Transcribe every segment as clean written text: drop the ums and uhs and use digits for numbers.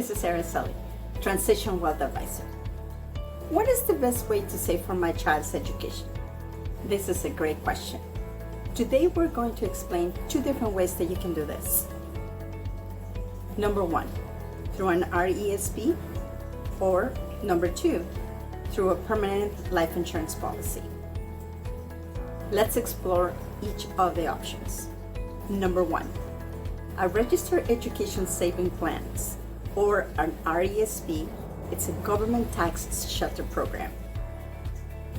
this is Araceli, Transition Wealth Advisor. What is the best way to save for my child's education? This is a great question. Today we're going to explain two different ways that you can do this. Number one, through an RESP, or number two, through a permanent life insurance policy. Let's explore each of the options. Number one, a registered education saving plans, or an RESP. It's a government tax shelter program.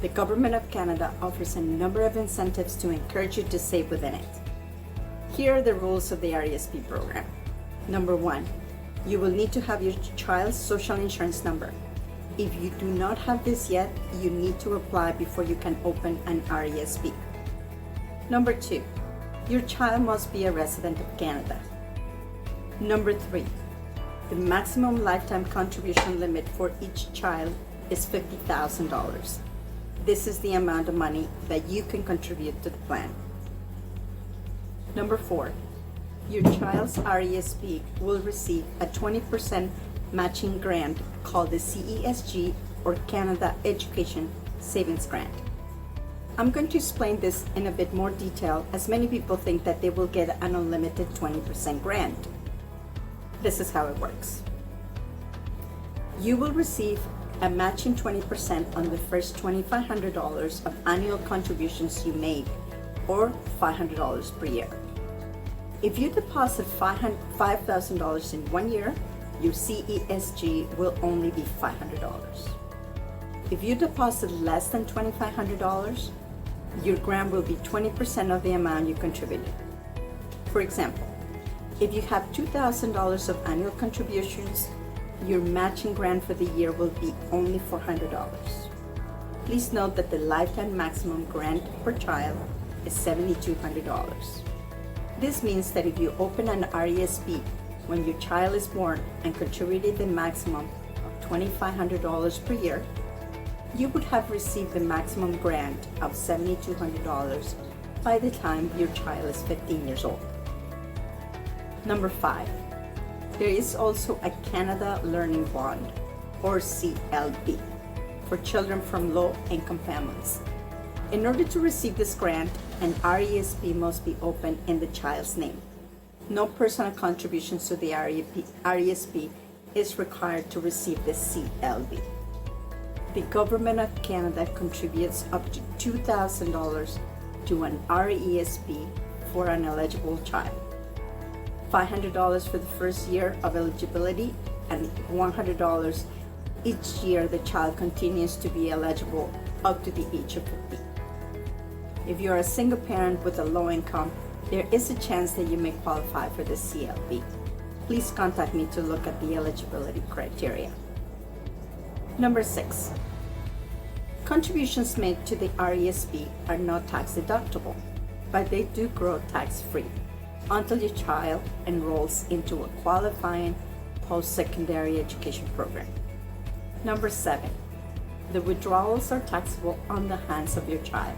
The Government of Canada offers a number of incentives to encourage you to save within it. Here are the rules of the RESP program. Number one, you will need to have your child's social insurance number. If you do not have this yet, you need to apply before you can open an RESP. Number two, your child must be a resident of Canada. Number three, the maximum lifetime contribution limit for each child is $50,000. This is the amount of money that you can contribute to the plan. Number four, your child's RESP will receive a 20% matching grant called the CESG, or Canada Education Savings Grant. I'm going to explain this in a bit more detail, as many people think that they will get an unlimited 20% grant. This is how it works. You will receive a matching 20% on the first $2,500 of annual contributions you make, or $500 per year. If you deposit $5,000 in 1 year, your CESG will only be $500. If you deposit less than $2,500, your grant will be 20% of the amount you contributed. For example, if you have $2,000 of annual contributions, your matching grant for the year will be only $400. Please note that the lifetime maximum grant per child is $7,200. This means that if you open an RESP when your child is born and contributed the maximum of $2,500 per year, you would have received the maximum grant of $7,200 by the time your child is 15 years old. Number five, there is also a Canada Learning Bond, or CLB, for children from low-income families. In order to receive this grant, an RESP must be opened in the child's name. No personal contributions to the RESP is required to receive the CLB. The Government of Canada contributes up to $2,000 to an RESP for an eligible child. $500 for the first year of eligibility, and $100 each year the child continues to be eligible up to the age of 50. If you are a single parent with a low income, there is a chance that you may qualify for the CLB. Please contact me to look at the eligibility criteria. Number six, contributions made to the RESP are not tax deductible, but they do grow tax-free until your child enrolls into a qualifying post-secondary education program. Number seven, the withdrawals are taxable on the hands of your child.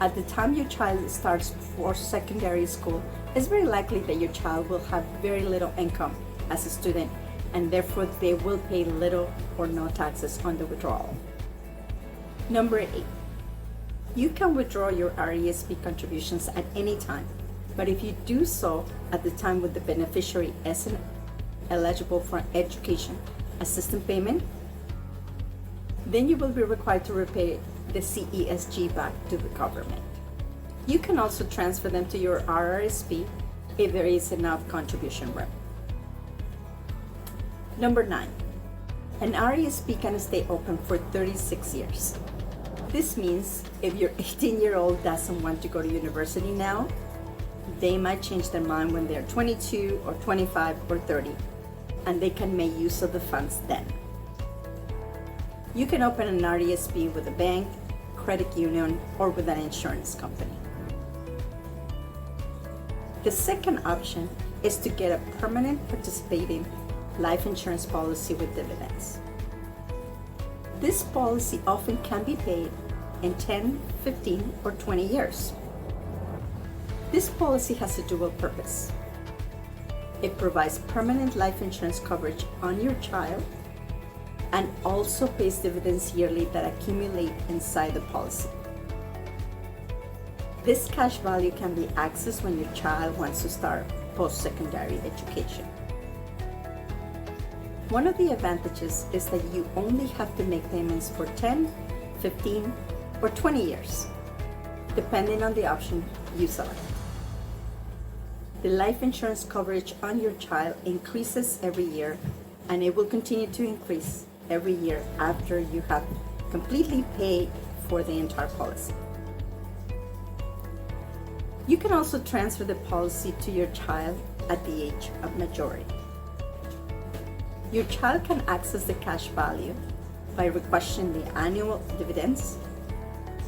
At the time your child starts post-secondary school, it's very likely that your child will have very little income as a student, and therefore they will pay little or no taxes on the withdrawal. Number eight, you can withdraw your RESP contributions at any time, but if you do so at the time when the beneficiary isn't eligible for education assistance payment, then you will be required to repay the CESG back to the government. You can also transfer them to your RRSP if there is enough contribution left. Number nine, an RESP can stay open for 36 years. This means if your 18-year-old doesn't want to go to university now, they might change their mind when they're 22 or 25 or 30, and they can make use of the funds then. You can open an RESP with a bank, credit union, or with an insurance company. The second option is to get a permanent participating life insurance policy with dividends. This policy often can be paid in 10, 15, or 20 years. This policy has a dual purpose. It provides permanent life insurance coverage on your child and also pays dividends yearly that accumulate inside the policy. This cash value can be accessed when your child wants to start post-secondary education. One of the advantages is that you only have to make payments for 10, 15, or 20 years, depending on the option you select. The life insurance coverage on your child increases every year, and it will continue to increase every year after you have completely paid for the entire policy. You can also transfer the policy to your child at the age of majority. Your child can access the cash value by requesting the annual dividends,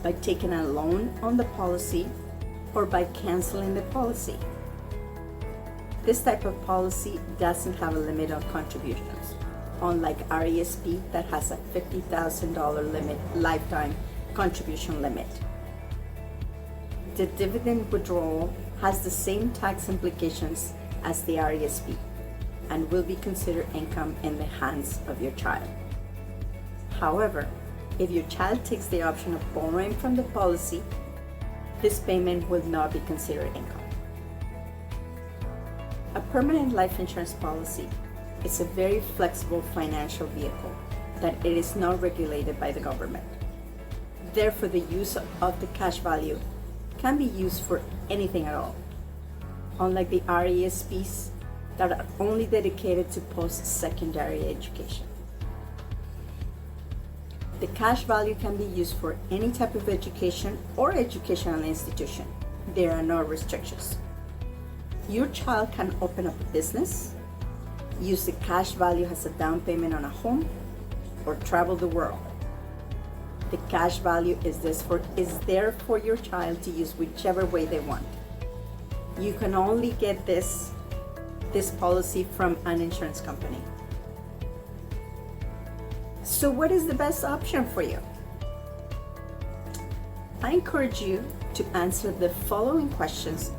by taking a loan on the policy, or by canceling the policy. This type of policy doesn't have a limit on contributions, unlike RESP that has a $50,000 limit, lifetime contribution limit. The dividend withdrawal has the same tax implications as the RESP and will be considered income in the hands of your child. However, if your child takes the option of borrowing from the policy, this payment will not be considered income. A permanent life insurance policy is a very flexible financial vehicle that it is not regulated by the government. Therefore, the use of the cash value can be used for anything at all, unlike the RESPs that are only dedicated to post-secondary education. The cash value can be used for any type of education or educational institution. There are no restrictions. Your child can open up a business, use the cash value as a down payment on a home, or travel the world. The cash value is there for your child to use whichever way they want. You can only get this policy from an insurance company. So what is the best option for you? I encourage you to answer the following questions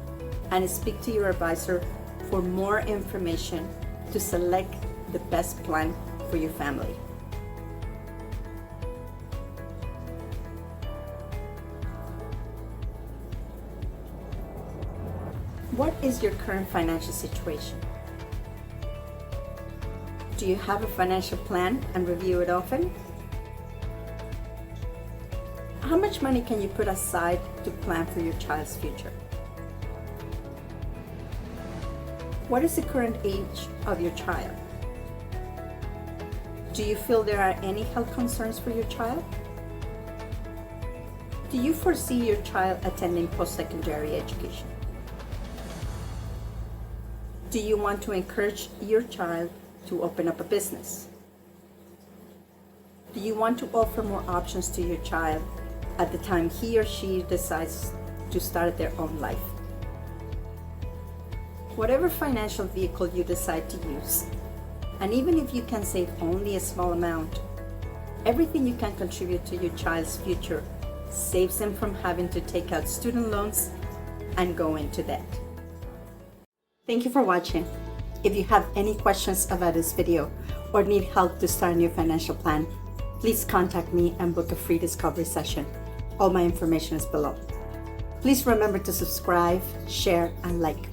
and speak to your advisor for more information to select the best plan for your family. What is your current financial situation? Do you have a financial plan and review it often? How much money can you put aside to plan for your child's future? What is the current age of your child? Do you feel there are any health concerns for your child? Do you foresee your child attending post-secondary education? Do you want to encourage your child to open up a business? Do you want to offer more options to your child at the time he or she decides to start their own life? Whatever financial vehicle you decide to use, and even if you can save only a small amount, everything you can contribute to your child's future saves them from having to take out student loans and go into debt. Thank you for watching. If you have any questions about this video or need help to start a new financial plan, please contact me and book a free discovery session. All my information is below. Please remember to subscribe, share, and like.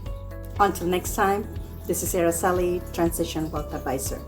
Until next time, this is Araceli, Transition Wealth Advisor.